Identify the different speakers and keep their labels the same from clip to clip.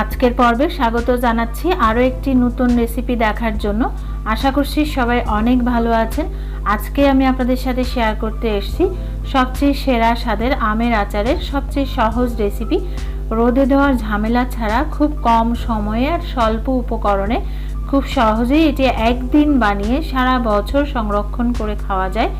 Speaker 1: আজকের পর্বে স্বাগত জানাচ্ছি আরও একটি নতুন রেসিপি দেখার জন্য। আশা করছি সবাই অনেক ভালো আছেন। আজকে আমি আপনাদের সাথে শেয়ার করতে এসেছি সবচেয়ে সেরা স্বাদের আমের আচারের সবচেয়ে সহজ রেসিপি। রোদে দেওয়ার ঝামেলা ছাড়া খুব কম সময়ে আর স্বল্প উপকরণে খুব সহজেই এটি একদিন বানিয়ে সারা বছর সংরক্ষণ করে খাওয়া যায়।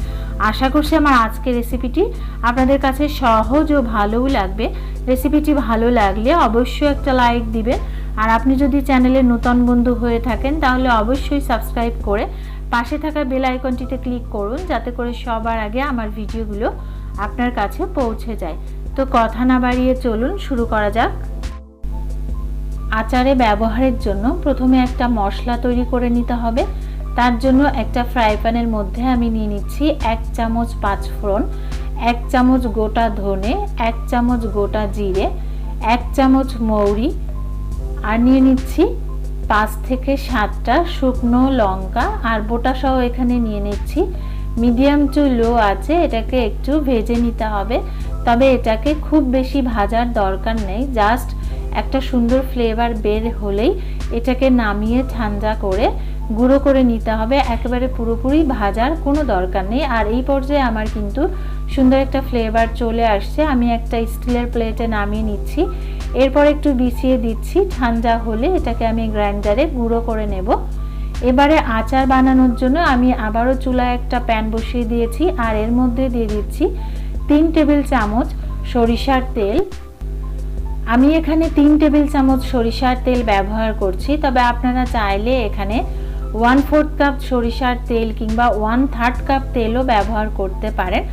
Speaker 1: আশা করছি আমার আজকের রেসিপিটি আপনাদের কাছে সহজ ও ভালোও লাগবে। রেসিপিটি ভালো লাগলে অবশ্যই একটা লাইক দিবেন, আর আপনি যদি চ্যানেলে নতুন বন্ধু হয়ে থাকেন তাহলে অবশ্যই সাবস্ক্রাইব করে পাশে থাকা বেল আইকনটিতে ক্লিক করুন, যাতে করে সবার আগে আমার ভিডিওগুলো আপনার কাছে পৌঁছে যায়। তো কথা না বাড়িয়ে চলুন শুরু করা যাক। আচারে ব্যবহারের জন্য প্রথমে একটা মশলা তৈরি করে নিতে হবে। তার জন্য একটা ফ্রাই প্যানের মধ্যে আমি নিয়ে নিচ্ছি 1 চামচ পাঁচফোড়ন, 1 চামচ গোটা ধনে, 1 চামচ গোটা জিরে, 1 চামচ মৌরি, আর নিয়ে নিচ্ছি 5 থেকে 7টা শুকনো লঙ্কা আর বোটা সহ এখানে নিয়ে নিচ্ছি। মিডিয়াম টু লো আছে এটাকে একটু ভেজে নিতে হবে, তবে এটাকে খুব বেশি ভাজার দরকার নেই। জাস্ট একটা সুন্দর ফ্লেভার বের হলেই এটাকে নামিয়ে ঠান্ডা করে গুঁড়ো করে নিতে হবে। একেবারে পুরোপুরি ভাজার কোনো দরকার নেই। আর এই পর্যায়ে আমার কিন্তু সুন্দর একটা ফ্লেভার চলে আসছে। আমি একটা স্টিলের প্লেটে নামিয়ে নিচ্ছি, এরপর একটু বিছিয়ে দিচ্ছি। ঠান্ডা হলে এটাকে আমি গ্রাইন্ডারে গুঁড়ো করে নেব। এবারে আচার বানানোর জন্য আমি আবারও চুলায় একটা প্যান বসিয়ে দিয়েছি, আর এর মধ্যে দিয়ে দিচ্ছি 3 টেবিল চামচ সরিষার তেল। আমি এখানে 3 টেবিল চামচ সরিষার তেল ব্যবহার করছি, তবে আপনারা চাইলে এখানে 1/4 কাপ সরিষার তেল কিংবা 1/3 কাপ তেলও ব্যবহার করতে পারেন।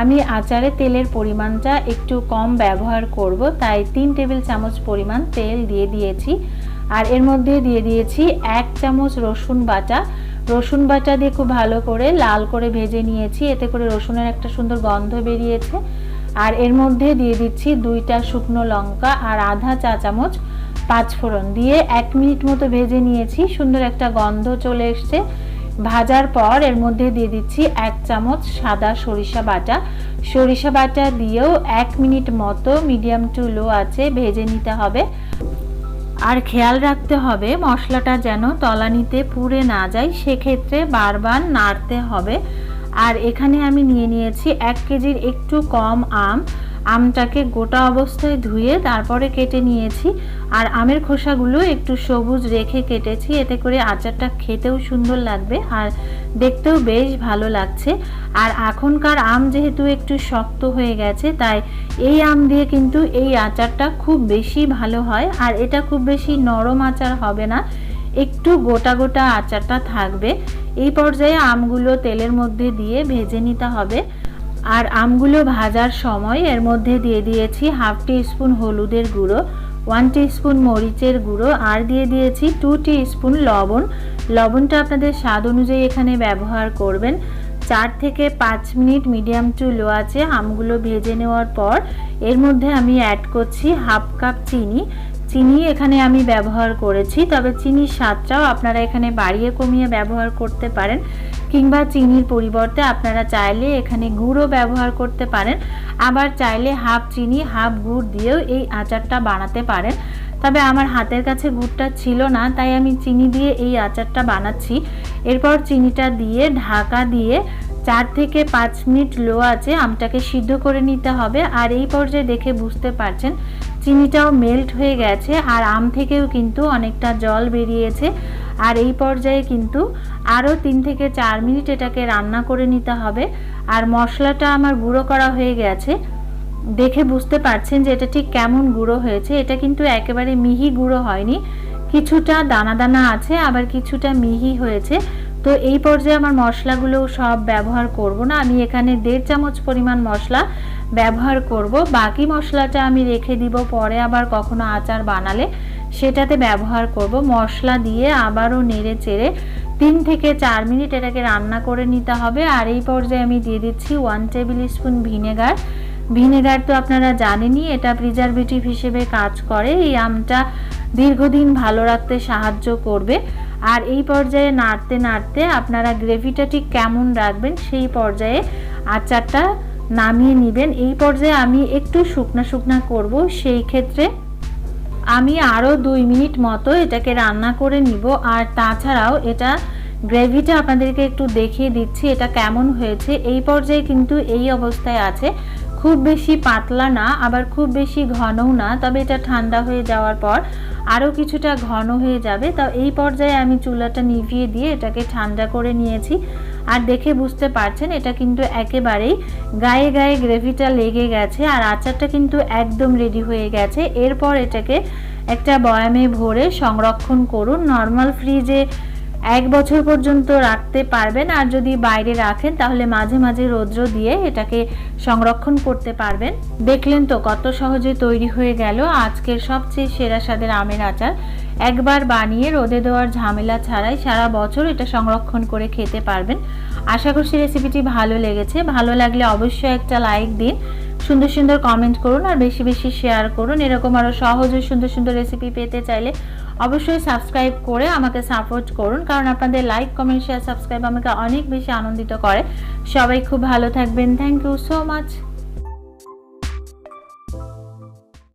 Speaker 1: আমি আচারে তেলের পরিমাণটা একটু কম ব্যবহার করব, তাই 3 টেবিল চামচ পরিমাণ তেল দিয়ে দিয়েছি। আর এর মধ্যে দিয়ে দিয়েছি 1 চামচ রসুন বাটা। রসুন বাটা দিয়ে খুব ভালো করে লাল করে ভেজে নিয়েছি, এতে করে রসুনের একটা সুন্দর গন্ধ বেরিয়েছে। আর এর মধ্যে দিয়ে দিচ্ছি 2টা শুকনো লঙ্কা আর আধা চা চামচ পাঁচফোড়ন দিয়ে 1 মিনিট মতো ভেজে নিয়েছি। সুন্দর একটা গন্ধ চলে এসছে। ভাজার পর এর মধ্যে দিয়ে দিচ্ছি 1 চামচ সাদা সরিষা বাটা। সরিষা বাটা দিয়েও 1 মিনিট মতো মিডিয়াম টু লো আছে ভেজে নিতে হবে। আর খেয়াল রাখতে হবে মশলাটা যেন তলানিতে পুড়ে না যায়, সেক্ষেত্রে বারবার নাড়তে হবে। আর এখানে আমি নিয়ে নিয়েছি 1 কেজির একটু কম আমটাকে গোটা অবস্থায় ধুয়ে তারপরে কেটে নিয়েছি। আর আমের খোসাগুলো একটু সবুজ রেখে কেটেছি, এতে করে আচারটা খেতেও সুন্দর লাগবে আর দেখতেও বেশ ভালো লাগছে। আর এখনকার আম যেহেতু একটু শক্ত হয়ে গেছে, তাই এই আম দিয়ে কিন্তু এই আচারটা খুব বেশি ভালো হয়। আর এটা খুব বেশি নরম আচার হবে না, একটু গোটা গোটা আচারটা থাকবে। এই পর্যায়ে আমগুলো তেলের মধ্যে দিয়ে ভেজে নিতে হবে। আর আমগুলো ভাজার সময় এর মধ্যে দিয়ে দিয়েছি 1/2 টিস্পুন হলুদের গুঁড়ো, 1 টিস্পুন মরিচের গুঁড়ো, আর দিয়ে দিয়েছি 2 টিস্পুন লবণ। লবণটা আপনাদের স্বাদ অনুযায়ী এখানে ব্যবহার করবেন। 4 থেকে 5 মিনিট মিডিয়াম টু লো আছে আমগুলো ভেজে নেওয়ার পর এর মধ্যে আমি অ্যাড করছি 1/2 কাপ চিনি। চিনি এখানে আমি ব্যবহার করেছি, তবে চিনির স্বাদটাও আপনারা এখানে বাড়িয়ে কমিয়ে ব্যবহার করতে পারেন, কিংবা চিনির পরিবর্তে আপনারা চাইলে এখানে গুড়ও ব্যবহার করতে পারেন। আবার চাইলে 1/2 চিনি 1/2 গুড় দিয়েও এই আচারটা বানাতে পারেন। তবে আমার হাতের কাছে গুড়টা ছিল না, তাই আমি চিনি দিয়ে এই আচারটা বানাচ্ছি। এরপর চিনিটা দিয়ে ঢাকা দিয়ে 4 থেকে 5 মিনিট লো আছে আমটাকে সিদ্ধ করে নিতে হবে। আর এই পর্যায়ে দেখে বুঝতে পারছেন চিনিটাও মেল্ট হয়ে গেছে, আর আম থেকেও কিন্তু অনেকটা জল বেরিয়েছে। আর এই পর্যায়ে কিন্তু আরও 3 থেকে 4 মিনিট এটাকে রান্না করে নিতে হবে। আর মশলাটা আমার গুঁড়ো করা হয়ে গেছে, দেখে বুঝতে পারছেন যে এটা ঠিক কেমন গুঁড়ো হয়েছে। এটা কিন্তু একেবারে মিহি গুঁড়ো হয়নি, কিছুটা দানা দানা আছে, আবার কিছুটা মিহি হয়েছে। তো এই পর্যায়ে আমার মশলাগুলো সব ব্যবহার করব না, আমি এখানে 1.5 চামচ পরিমাণ মশলা ব্যবহার করব। বাকি মশলাটা আমি রেখে দিব, পরে আবার কখনো আচার বানালে সেটাতে ব্যবহার করব। মশলা দিয়ে আবারও নেড়ে চেড়ে 3 থেকে 4 মিনিট এটাকে রান্না করে নিতে হবে। আর এই পর্যায়ে আমি দিয়ে দিচ্ছি 1 টেবিল স্পুন ভিনেগার। ভিনেগার তো আপনারা জানেনই, এটা প্রিজারভেটিভ হিসেবে কাজ করে, এই আমটা দীর্ঘদিন ভালো রাখতে সাহায্য করবে। আর এই পর্যায়ে নাড়তে নাড়তে আপনারা গ্রেভিটা ঠিক কেমন রাখবেন সেই পর্যায়ে আচারটা নামিয়ে নেবেন। এই পর্যায়ে আমি একটু শুকনা শুকনা করব, সেই ক্ষেত্রে আমি আরও 2 মিনিট মতো এটাকে রান্না করে নিব। আর তাছাড়াও এটা গ্রেভিটা আপনাদেরকে একটু দেখিয়ে দিচ্ছি এটা কেমন হয়েছে। এই পর্যায়ে কিন্তু এই অবস্থায় আছে, খুব বেশি পাতলা না আবার খুব বেশি ঘনও না, তবে এটা ঠান্ডা হয়ে যাওয়ার পর আরও কিছুটা ঘন হয়ে যাবে। তো এই পর্যায়ে আমি চুলাটা নিভিয়ে দিয়ে এটাকে ঠান্ডা করে নিয়েছি। আর দেখে বুঝতে পারছেন এটা কিন্তু একেবারেই গায়ে গায়ে গ্রেভিটা লেগে গেছে আর আচারটা কিন্তু একদম রেডি হয়ে গেছে। এরপর এটাকে একটা বয়ামে ভরে সংরক্ষণ করুন। নর্মাল ফ্রিজে 1 বছর পর্যন্ত রাখতে পারবেন, আর যদি বাইরে রাখেন তাহলে মাঝে মাঝে রৌদ্র দিয়ে এটাকে সংরক্ষণ করতে পারবেন। দেখলেন তো কত সহজে তৈরি হয়ে গেল আজকের সবচেয়ে সেরা স্বাদের আমের আচার। একবার বানিয়ে রোদে দেওয়ার ঝামেলা ছাড়াই সারা বছর এটা সংরক্ষণ করে খেতে পারবেন। আশা করছি রেসিপিটি ভালো লেগেছে। ভালো লাগলে অবশ্যই একটা লাইক দিন, সুন্দর সুন্দর কমেন্ট করুন আর বেশি বেশি শেয়ার করুন। এরকম আরও সহজ ও সুন্দর সুন্দর রেসিপি পেতে চাইলে অবশ্যই সাবস্ক্রাইব করে আমাকে সাপোর্ট করুন, কারণ আপনাদের লাইক কমেন্ট শেয়ার সাবস্ক্রাইব আমাকে অনেক বেশি আনন্দিত করে। সবাই খুব ভালো থাকবেন। Thank you so much.